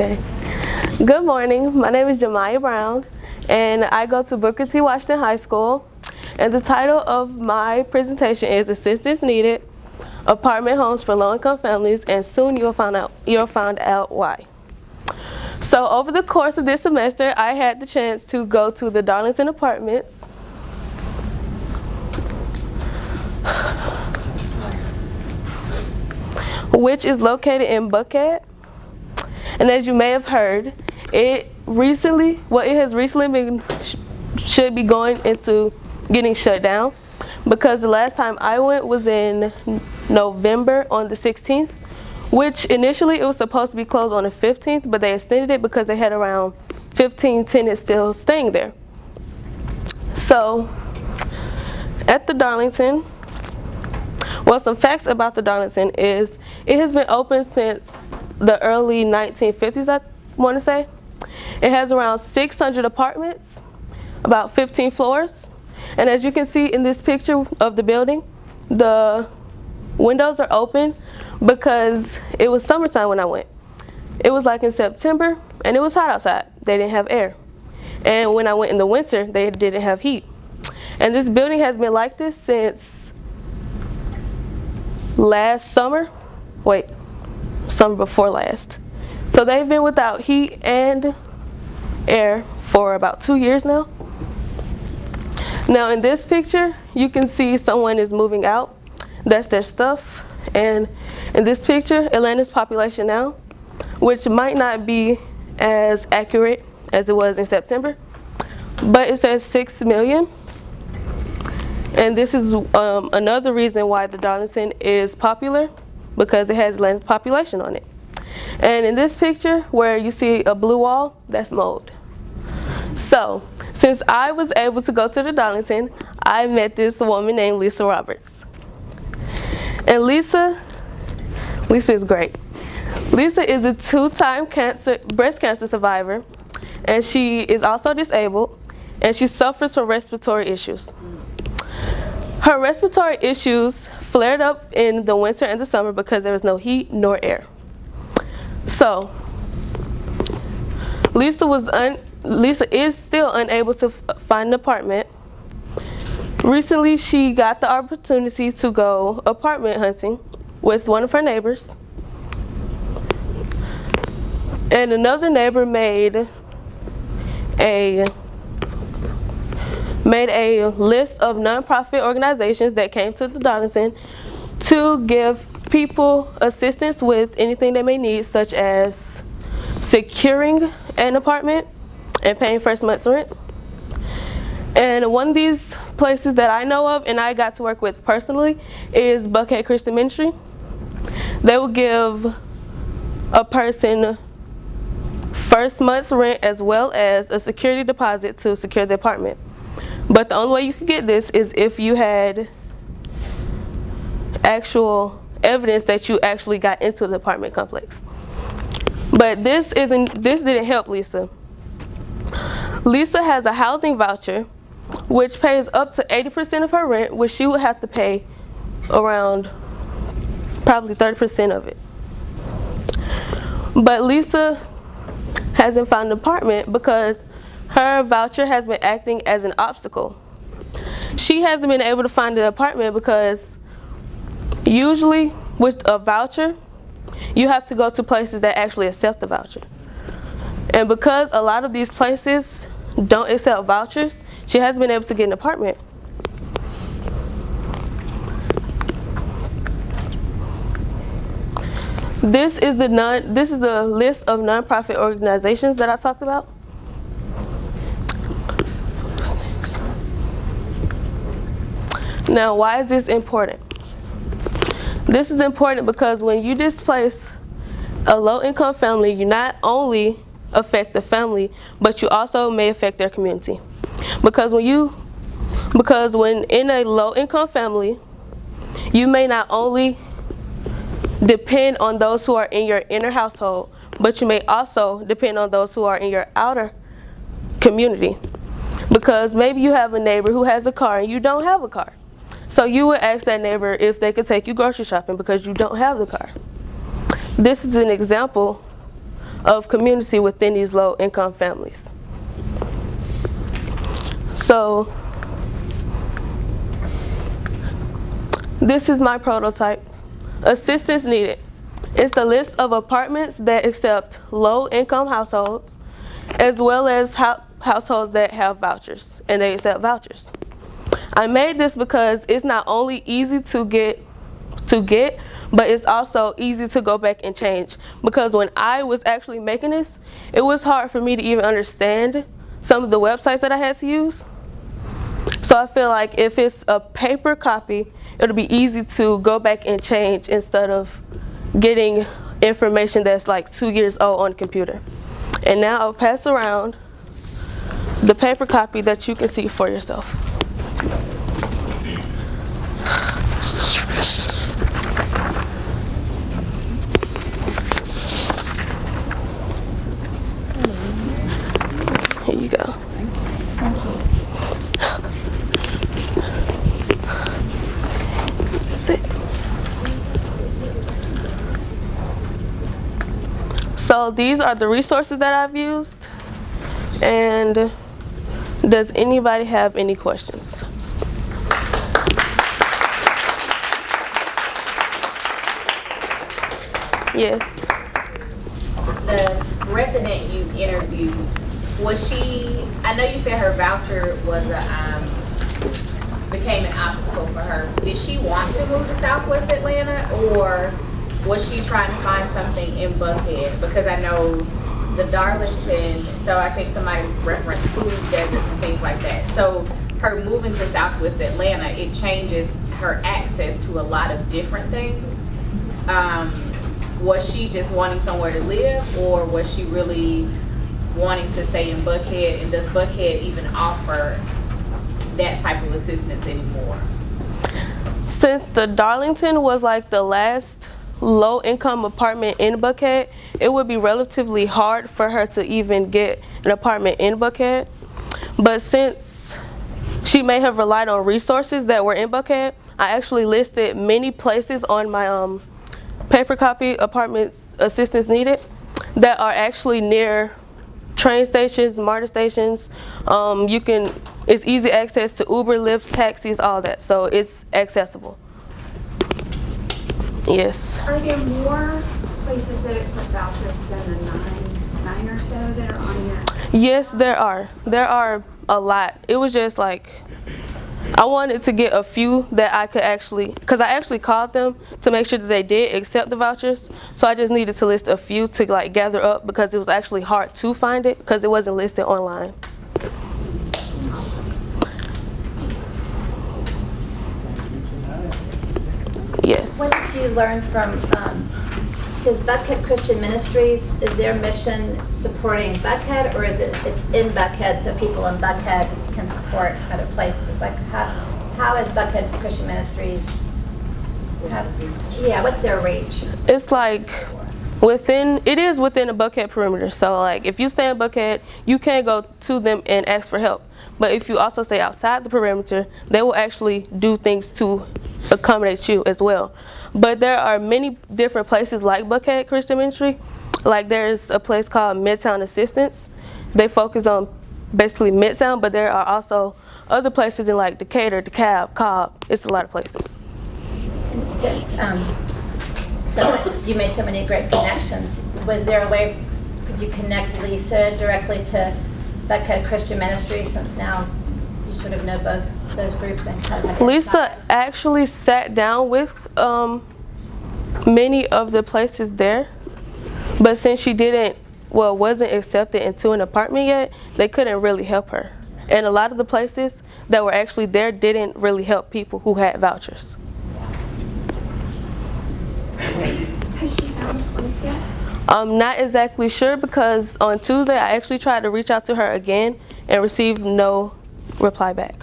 Okay. Good morning. My name is Jamaya Brown, and I go to Booker T. Washington High School. And the title of my presentation is Assistance Needed: Apartment Homes for Low-Income Families, and soon you'll find out why. So over the course of this semester, I had the chance to go to the Darlington Apartments, which is located in Buckhead. And as you may have heard, it has recently been should be going into getting shut down, because the last time I went was in November on the 16th, which initially it was supposed to be closed on the 15th, but they extended it because they had around 15 tenants still staying there. So at the Darlington, well, some facts about the Darlington is it has been open since the early 1950s, I want to say. It has around 600 apartments, about 15 floors. And as you can see in this picture of the building, the windows are open because it was summertime when I went. It was like in September and it was hot outside. They didn't have air. And when I went in the winter, they didn't have heat. And this building has been like this since last summer. Summer before last. So they've been without heat and air for about 2 years now. Now in this picture, you can see someone is moving out. That's their stuff. And in this picture, Atlanta's population now, which might not be as accurate as it was in September, but it says 6 million. And this is another reason why the Darlington is popular, because it has Atlanta's population on it. And in this picture where you see a blue wall, that's mold. So since I was able to go to the Darlington, I met this woman named Lisa Roberts. And Lisa is great. Lisa is a 2-time breast cancer survivor, and she is also disabled, and she suffers from respiratory issues. Her respiratory issues flared up in the winter and the summer because there was no heat nor air. So Lisa is still unable to find an apartment. Recently, she got the opportunity to go apartment hunting with one of her neighbors. And another neighbor made a list of nonprofit organizations that came to the Darlington to give people assistance with anything they may need, such as securing an apartment and paying first month's rent. And one of these places that I know of and I got to work with personally is Buckhead Christian Ministry. They will give a person first month's rent as well as a security deposit to secure the apartment. But the only way you could get this is if you had actual evidence that you actually got into the apartment complex. But this didn't help Lisa. Lisa has a housing voucher which pays up to 80% of her rent, which she would have to pay around probably 30% of it. But Lisa hasn't found an apartment because her voucher has been acting as an obstacle. She hasn't been able to find an apartment because usually with a voucher, you have to go to places that actually accept the voucher. And because a lot of these places don't accept vouchers, she hasn't been able to get an apartment. This is the list of nonprofit organizations that I talked about. Now, why is this important? This is important because when you displace a low-income family, you not only affect the family, but you also may affect their community. Because when in a low-income family, you may not only depend on those who are in your inner household, but you may also depend on those who are in your outer community. Because maybe you have a neighbor who has a car and you don't have a car. So you would ask that neighbor if they could take you grocery shopping because you don't have the car. This is an example of community within these low-income families. So this is my prototype. Assistance needed. It's the list of apartments that accept low-income households, as well as households that have vouchers, and they accept vouchers. I made this because it's not only easy to get, but it's also easy to go back and change. Because when I was actually making this, it was hard for me to even understand some of the websites that I had to use. So I feel like if it's a paper copy, it'll be easy to go back and change instead of getting information that's like 2 years old on the computer. And now I'll pass around the paper copy that you can see for yourself. Here you go. That's it. So these are the resources that I've used. And does anybody have any questions? Yes. The resident you interviewed, was she, I know you said her voucher was became an obstacle for her. Did she want to move to Southwest Atlanta, or was she trying to find something in Buckhead? Because I know the Darlington, so I think somebody referenced food deserts and things like that. So her moving to Southwest Atlanta, it changes her access to a lot of different things. Was she just wanting somewhere to live, or was she really wanting to stay in Buckhead? And does Buckhead even offer that type of assistance anymore? Since the Darlington was like the last low-income apartment in Buckhead, it would be relatively hard for her to even get an apartment in Buckhead. But since she may have relied on resources that were in Buckhead, I actually listed many places on my paper copy apartments assistance needed that are actually near train stations, MARTA stations. It's easy access to Uber, Lyft, taxis, all that. So it's accessible. Yes. Are there more places that accept vouchers than the nine or so that are on your? Yes, there are. There are a lot. It was just like, I wanted to get a few that I could actually, because I actually called them to make sure that they did accept the vouchers. So I just needed to list a few to like gather up, because it was actually hard to find it because it wasn't listed online. Yes. What did you learn from, it says Buckhead Christian Ministries, is their mission supporting Buckhead, or is it's in Buckhead so people in Buckhead can support other places? Like how is Buckhead Christian Ministries, what's their reach? It's like it is within the Buckhead perimeter. So like if you stay in Buckhead, you can go to them and ask for help. But if you also stay outside the perimeter, they will actually do things to accommodate you as well. But there are many different places like Buckhead Christian Ministry. Like there's a place called Midtown Assistance. They focus on basically Midtown, but there are also other places in like Decatur, DeKalb, Cobb. It's a lot of places. So you made so many great connections. Was there a way could you connect Lisa directly to Buckhead Christian Ministries, since now you sort of know both those groups and kind of have Lisa actually sat down with many of the places there, but since she wasn't accepted into an apartment yet, they couldn't really help her. And a lot of the places that were actually there didn't really help people who had vouchers. Has she found a place yet? I'm not exactly sure, because on Tuesday I actually tried to reach out to her again and received no reply back.